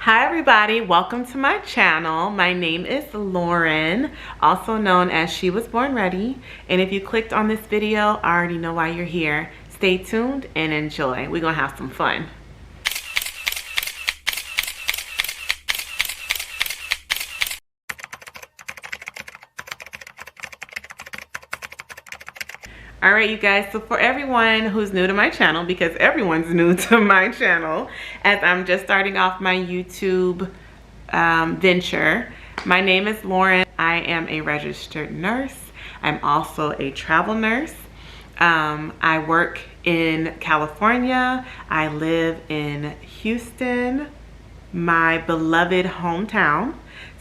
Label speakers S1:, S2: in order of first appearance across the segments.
S1: Hi everybody, welcome to my channel. My name is Lauren, also known as She Was Born Ready. And if you clicked on this video, I already know why you're here. Stay tuned and enjoy. We're gonna have some fun. All right, you guys, so for everyone who's new to my channel, because everyone's new to my channel, as I'm just starting off my YouTube venture, my name is Lauren. I am a registered nurse. I'm also a travel nurse. I work in California. I live in Houston, my beloved hometown.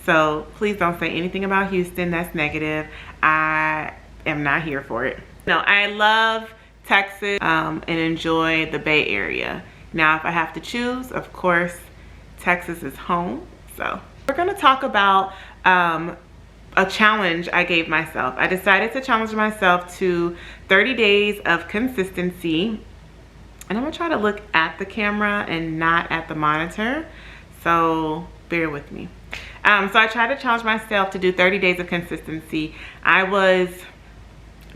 S1: So please don't say anything about Houston that's negative. I am not here for it. No, I love Texas and enjoy the Bay Area. Now, if I have to choose, of course, Texas is home. So we're gonna talk about a challenge I gave myself. I decided to challenge myself to 30 days of consistency. And I'm gonna try to look at the camera and not at the monitor. So bear with me. So I tried to challenge myself to do 30 days of consistency. I was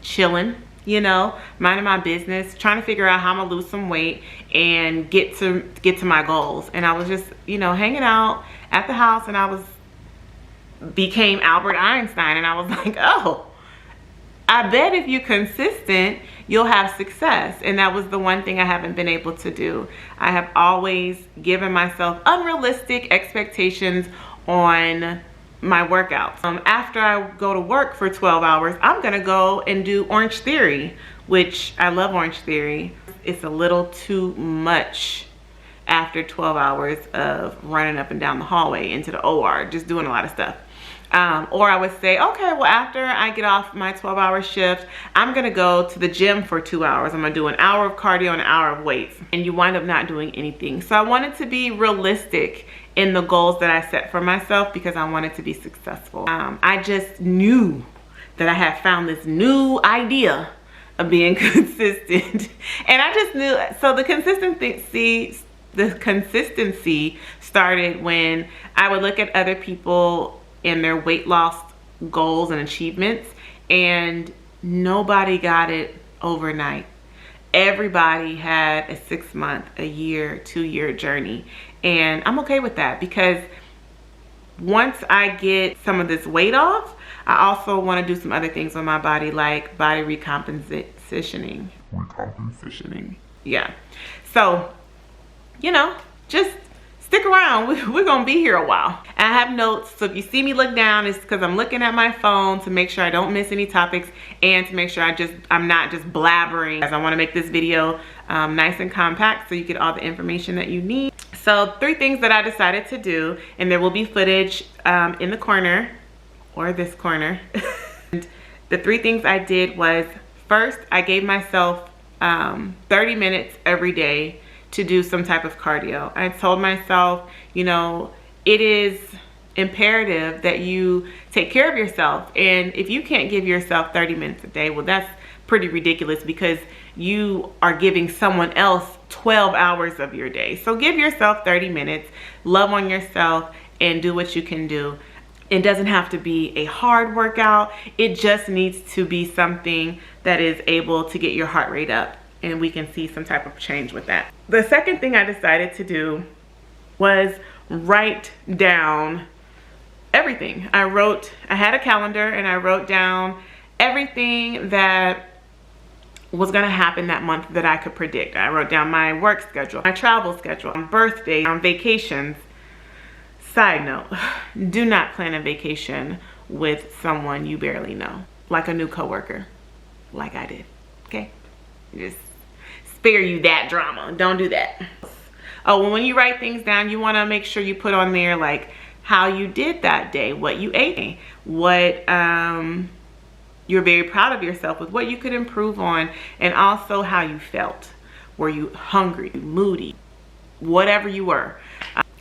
S1: chilling, you know, minding my business, trying to figure out how I'm gonna lose some weight and get to my goals. And I was just, you know, hanging out at the house, and I became Albert Einstein, and I was like, oh, I bet if you're consistent, you'll have success. And that was the one thing I haven't been able to do. I have always given myself unrealistic expectations on my workouts. After I go to work for 12 hours, I'm gonna go and do Orange Theory, which I love Orange Theory. It's a little too much after 12 hours of running up and down the hallway into the OR, just doing a lot of stuff. Or I would say, okay, well, after I get off my 12-hour shift, I'm gonna go to the gym for 2 hours. I'm gonna do an hour of cardio and an hour of weights. And you wind up not doing anything. So I wanted to be realistic in the goals that I set for myself because I wanted to be successful. I just knew that I had found this new idea of being consistent. And I just knew, so the consistency started when I would look at other people and their weight loss goals and achievements, and nobody got it overnight. Everybody had a 6-month, a year, 2-year journey. And I'm okay with that because once I get some of this weight off, I also want to do some other things with my body, like body recompositioning. Yeah. So, you know, just stick around. We're going to be here a while. And I have notes, so if you see me look down, it's because I'm looking at my phone to make sure I don't miss any topics and to make sure I'm not just blabbering. As I want to make this video nice and compact so you get all the information that you need. So 3 things that I decided to do, and there will be footage in the corner or this corner. And the 3 things I did was, first, I gave myself 30 minutes every day to do some type of cardio. I told myself, you know, it is imperative that you take care of yourself. And if you can't give yourself 30 minutes a day, well, that's pretty ridiculous because you are giving someone else 12 hours of your day. So give yourself 30 minutes, love on yourself, and do what you can do. It doesn't have to be a hard workout. It just needs to be something that is able to get your heart rate up, and we can see some type of change with that. The second thing I decided to do was write down everything. I had a calendar and I wrote down everything that was gonna happen that month that I could predict. I wrote down my work schedule, my travel schedule, birthdays, vacations. Side note, do not plan a vacation with someone you barely know, like a new coworker, like I did, okay? Just spare you that drama. Don't do that. Oh, well, when you write things down, you want to make sure you put on there like how you did that day, what you ate, what you're very proud of yourself with, what you could improve on, and also how you felt. Were you hungry, moody, whatever you were?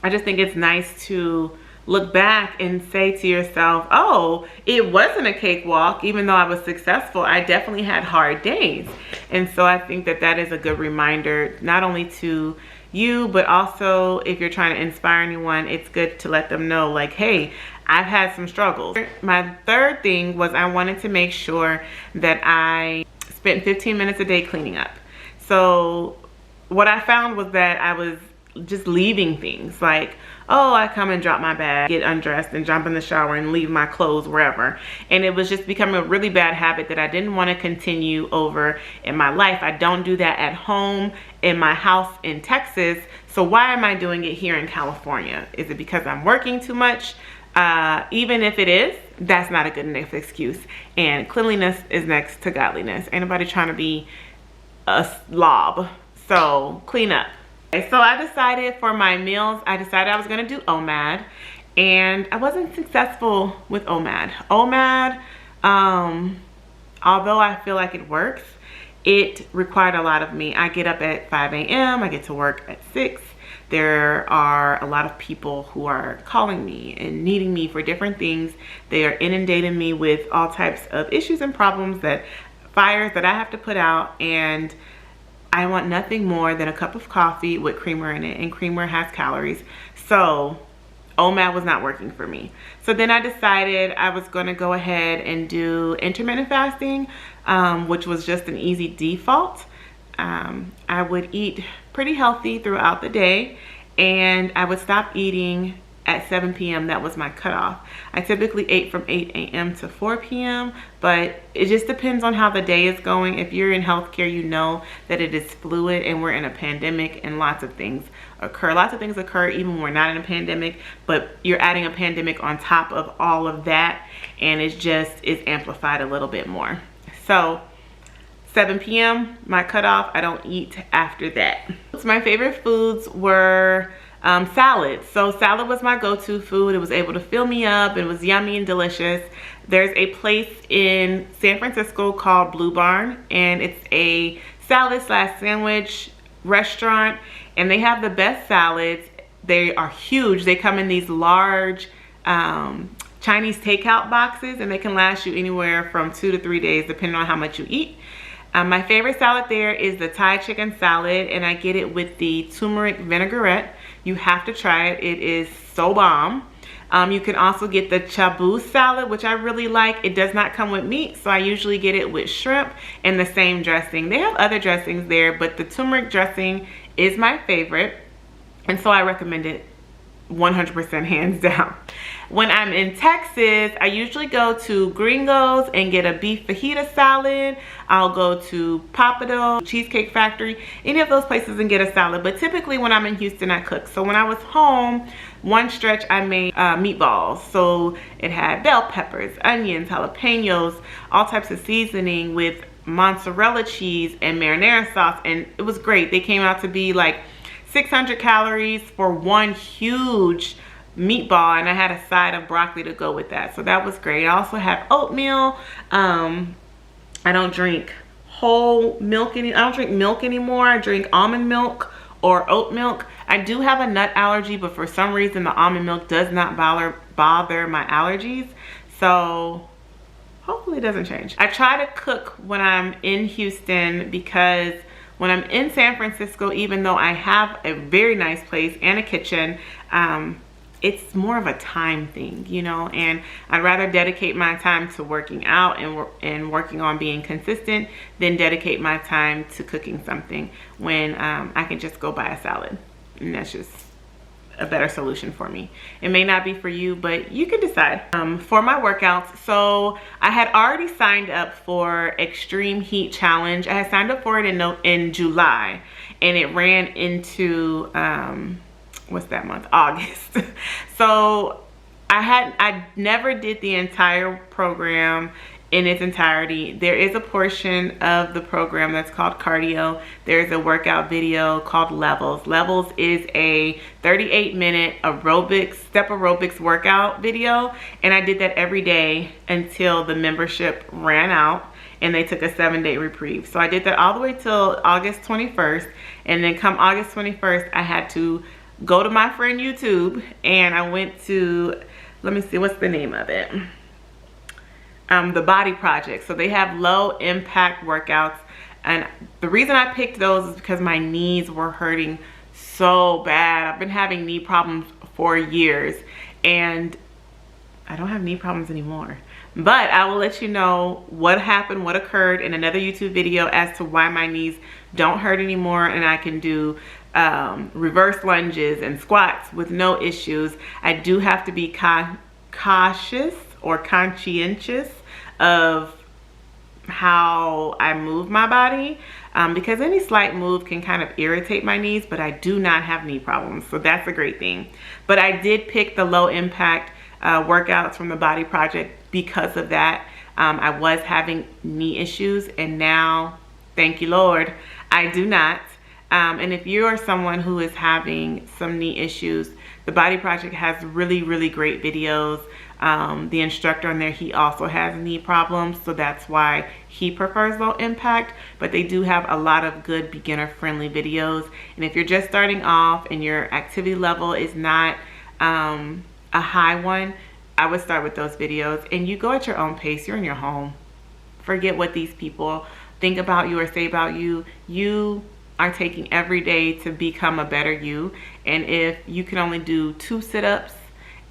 S1: I just think it's nice to look back and say to yourself, oh, it wasn't a cakewalk. Even though I was successful, I definitely had hard days. And so I think that that is a good reminder, not only to, you, but also if you're trying to inspire anyone, it's good to let them know like, hey, I've had some struggles. My third thing was I wanted to make sure that I spent 15 minutes a day cleaning up. So what I found was that I was just leaving things like, oh, I come and drop my bag, get undressed and jump in the shower and leave my clothes wherever. And it was just becoming a really bad habit that I didn't want to continue over in my life. I don't do that at home in my house in Texas. So why am I doing it here in California? Is it because I'm working too much? Even if it is, that's not a good enough excuse. And cleanliness is next to godliness. Ain't nobody trying to be a slob. So clean up. Okay, so I decided for my meals, I decided I was gonna do OMAD, and I wasn't successful with OMAD. OMAD, although I feel like it works, it required a lot of me. I get up at 5 a.m., I get to work at 6. There are a lot of people who are calling me and needing me for different things. They are inundating me with all types of issues and problems, fires that I have to put out, and I want nothing more than a cup of coffee with creamer in it, and creamer has calories. So OMAD was not working for me. So then I decided I was going to go ahead and do intermittent fasting, which was just an easy default. I would eat pretty healthy throughout the day, and I would stop eating at 7 p.m. That was my cutoff. I typically ate from 8 a.m. to 4 p.m., but it just depends on how the day is going. If you're in healthcare, you know that it is fluid, and we're in a pandemic, and lots of things occur. Lots of things occur even when we're not in a pandemic, but you're adding a pandemic on top of all of that, and it just is amplified a little bit more. So 7 p.m. my cutoff. I don't eat after that. So my favorite foods were salad. So salad was my go-to food. It was able to fill me up. It was yummy and delicious. There's a place in San Francisco called Blue Barn, and it's a salad/sandwich restaurant, and they have the best salads. They are huge. They come in these large Chinese takeout boxes, and they can last you anywhere from 2 to 3 days depending on how much you eat. My favorite salad there is the Thai chicken salad, and I get it with the turmeric vinaigrette. You have to try it. It is so bomb. You can also get the chabu salad, which I really like. It does not come with meat, so I usually get it with shrimp and the same dressing. They have other dressings there, but the turmeric dressing is my favorite, and so I recommend it 100% hands down. When I'm in Texas, I usually go to Gringo's and get a beef fajita salad. I'll go to Papado, Cheesecake Factory, any of those places and get a salad. But typically when I'm in Houston, I cook. So when I was home, one stretch I made meatballs. So it had bell peppers, onions, jalapenos, all types of seasoning with mozzarella cheese and marinara sauce. And it was great. They came out to be like 600 calories for one huge meatball, and I had a side of broccoli to go with that, so that was great. I also have oatmeal. I don't drink whole milk I don't drink milk anymore. I drink almond milk or oat milk. I do have a nut allergy, but for some reason the almond milk does not bother my allergies, so hopefully it doesn't change. I try to cook when I'm in Houston, because when I'm in San Francisco, even though I have a very nice place and a kitchen, it's more of a time thing, you know, and I'd rather dedicate my time to working out and working on being consistent than dedicate my time to cooking something when I can just go buy a salad, and that's just a better solution for me. It may not be for you, but you can decide. For my workouts, so I had already signed up for Extreme Heat Challenge. I had signed up for it in July, and it ran into what's that month? August. So I never did the entire program in its entirety. There is a portion of the program that's called cardio. There's a workout video called Levels. Levels is a 38-minute step aerobics workout video, and I did that every day until the membership ran out and they took a 7-day reprieve. So I did that all the way till August 21st, and then come August 21st, I had to go to my friend YouTube, and I went to, let me see, what's the name of it? The Body Project. So they have low impact workouts, and the reason I picked those is because my knees were hurting so bad. I've been having knee problems for years, and I don't have knee problems anymore. But I will let you know what happened, what occurred in another YouTube video as to why my knees don't hurt anymore, and I can do reverse lunges and squats with no issues. I do have to be cautious or conscientious of how I move my body, because any slight move can kind of irritate my knees, but I do not have knee problems, so that's a great thing. But I did pick the low impact workouts from the Body Project because of that. I was having knee issues, and now, thank you Lord, I do not. And if you are someone who is having some knee issues, the Body Project has really great videos. The instructor on there, he also has knee problems, so that's why he prefers low impact, but they do have a lot of good beginner friendly videos. And if you're just starting off and your activity level is not a high one, I would start with those videos, and you go at your own pace. You're in your home. Forget what these people think about you or say about you. You are taking every day to become a better you, and if you can only do 2 sit-ups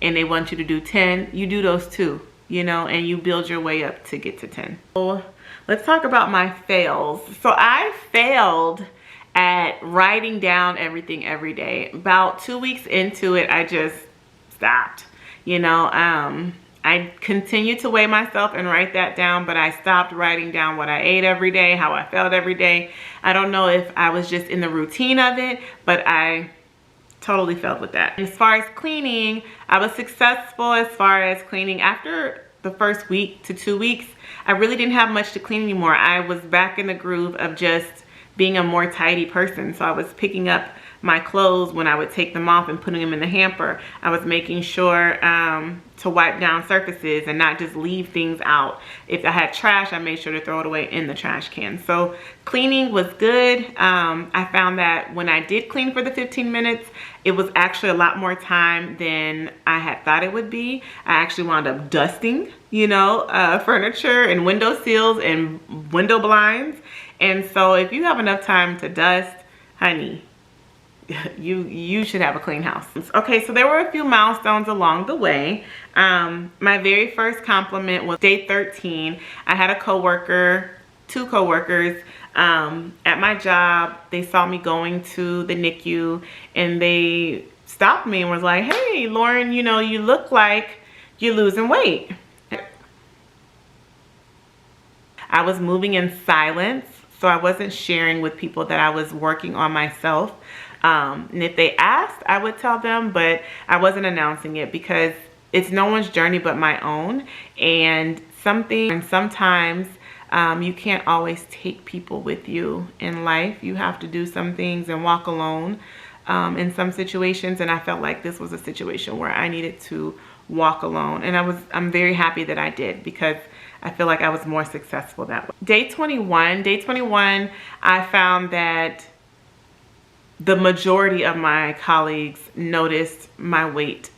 S1: and they want you to do 10, you do those 2, you know, and you build your way up to get to 10. So let's talk about my fails. So I failed at writing down everything every day. About 2 weeks into it, I just stopped. You know, I continued to weigh myself and write that down, but I stopped writing down what I ate every day, how I felt every day. I don't know if I was just in the routine of it, but I totally failed with that. As far as cleaning, I was successful as far as cleaning. After the first week to 2 weeks, I really didn't have much to clean anymore. I was back in the groove of just being a more tidy person. So I was picking up my clothes when I would take them off and putting them in the hamper. I was making sure to wipe down surfaces and not just leave things out. If I had trash, I made sure to throw it away in the trash can. So cleaning was good. I found that when I did clean for the 15 minutes, it was actually a lot more time than I had thought it would be. I actually wound up dusting, you know, furniture and window sills and window blinds. And so if you have enough time to dust, honey, you should have a clean house. Okay, so there were a few milestones along the way. My very first compliment was day 13. I had a coworker, 2 coworkers at my job. They saw me going to the NICU, and they stopped me and was like, "Hey, Lauren, you know, you look like you're losing weight." I was moving in silence, so I wasn't sharing with people that I was working on myself. And if they asked, I would tell them, but I wasn't announcing it because it's no one's journey but my own. And sometimes you can't always take people with you in life. You have to do some things and walk alone in some situations. And I felt like this was a situation where I needed to walk alone. And I'm very happy that I did, because I feel like I was more successful that way. Day 21, I found that the majority of my colleagues noticed my weight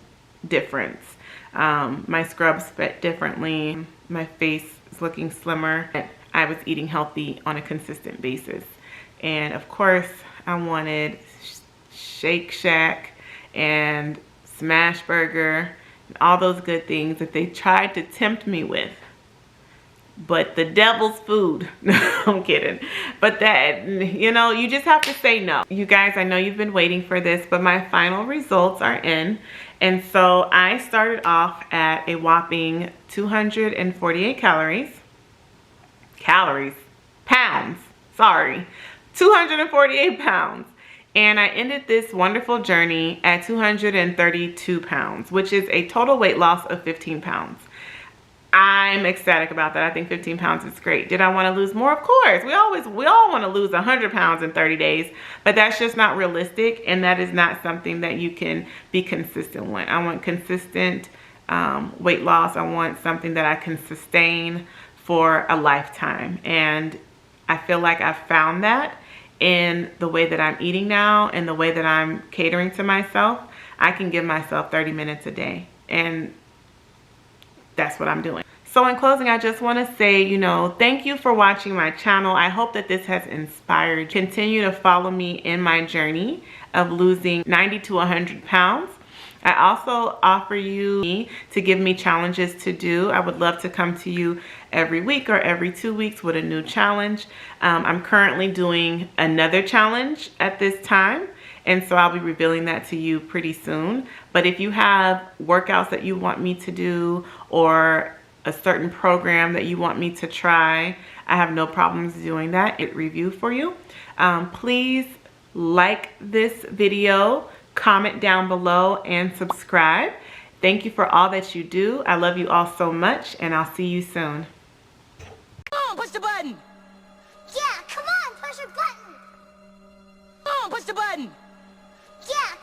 S1: difference. My scrubs fit differently. My face is looking slimmer. I was eating healthy on a consistent basis. And of course, I wanted Shake Shack and Smash Burger and all those good things that they tried to tempt me with. But the devil's food. No, I'm kidding. But that, you know, you just have to say no. You guys, I know you've been waiting for this, but my final results are in. And so I started off at a whopping 248 pounds, sorry, 248 pounds. And I ended this wonderful journey at 232 pounds, which is a total weight loss of 15 pounds. I'm ecstatic about that. I think 15 pounds is great. Did I want to lose more? Of course. We all want to lose 100 pounds in 30 days, but that's just not realistic, and that is not something that you can be consistent with. I want consistent weight loss. I want something that I can sustain for a lifetime, and I feel like I've found that in the way that I'm eating now and the way that I'm catering to myself. I can give myself 30 minutes a day, and that's what I'm doing. So in closing, I just want to say, you know, thank you for watching my channel. I hope that this has inspired you. Continue to follow me in my journey. of losing 90 to 100 pounds. I also offer you to give me challenges to do. I would love to come to you every week or every 2 weeks with a new challenge. I'm currently doing another challenge at this time, and so I'll be revealing that to you pretty soon. But if you have workouts that you want me to do or a certain program that you want me to try, I have no problems doing that. Review for you. Please like this video, comment down below, and subscribe. Thank you for all that you do. I love you all so much, and I'll see you soon.
S2: Come on, push the button.
S3: Yeah, come on, push a button.
S2: Come on, push the button.